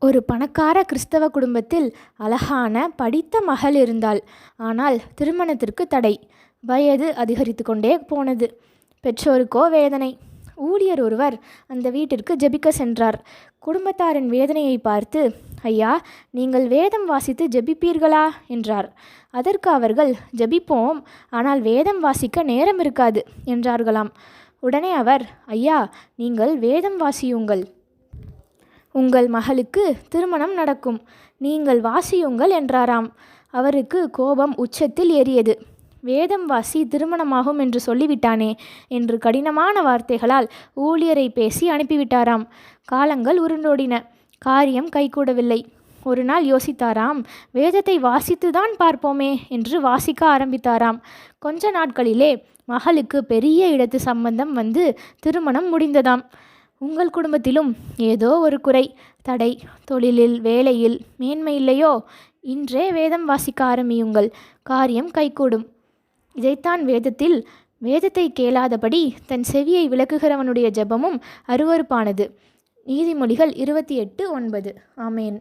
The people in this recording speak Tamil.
ஒரு பணக்கார கிறிஸ்தவ குடும்பத்தில் அழகான படித்த மகள் இருந்தாள். ஆனால் திருமணத்திற்கு தடை. வயது அதிகரித்து கொண்டே போனது. பெற்றோருக்கோ வேதனை. ஊழியர் ஒருவர் அந்த வீட்டிற்கு ஜெபிக்க சென்றார். குடும்பத்தாரின் வேதனையை பார்த்து, ஐயா, நீங்கள் வேதம் வாசித்து ஜெபிப்பீர்களா என்றார். அதற்கு அவர்கள், ஜெபிப்போம், ஆனால் வேதம் வாசிக்க நேரம் இருக்காது என்றார்களாம். உடனே அவர், ஐயா, நீங்கள் வேதம் வாசியுங்கள், உங்கள் மகளுக்கு திருமணம் நடக்கும், நீங்கள் வாசியுங்கள் என்றாராம். அவருக்கு கோபம் உச்சத்தில் ஏறியது. வேதம் வாசி திருமணமாகும் என்று சொல்லிவிட்டானே என்று கடினமான வார்த்தைகளால் ஊழியரை பேசி அனுப்பிவிட்டாராம். காலங்கள் உருண்டோடின. காரியம் கைகூடவில்லை. ஒரு நாள் யோசித்தாராம், வேதத்தை வாசித்துதான் பார்ப்போமே என்று வாசிக்க ஆரம்பித்தாராம். கொஞ்ச நாட்களிலே மகளுக்கு பெரிய இடத்து சம்பந்தம் வந்து திருமணம் முடிந்ததாம். உங்கள் குடும்பத்திலும் ஏதோ ஒரு குறை, தடை, தொழிலில், வேலையில் மேன்மை இல்லையோ? இன்றே வேதம் வாசிக்க ஆரம்பியுங்கள், காரியம் கைகூடும். இதைத்தான் வேதத்தை கேளாதபடி தன் செவியை விலக்குகிறவனுடைய ஜெபமும் அருவருப்பானது. நீதிமொழிகள் 28:9. ஆமேன்.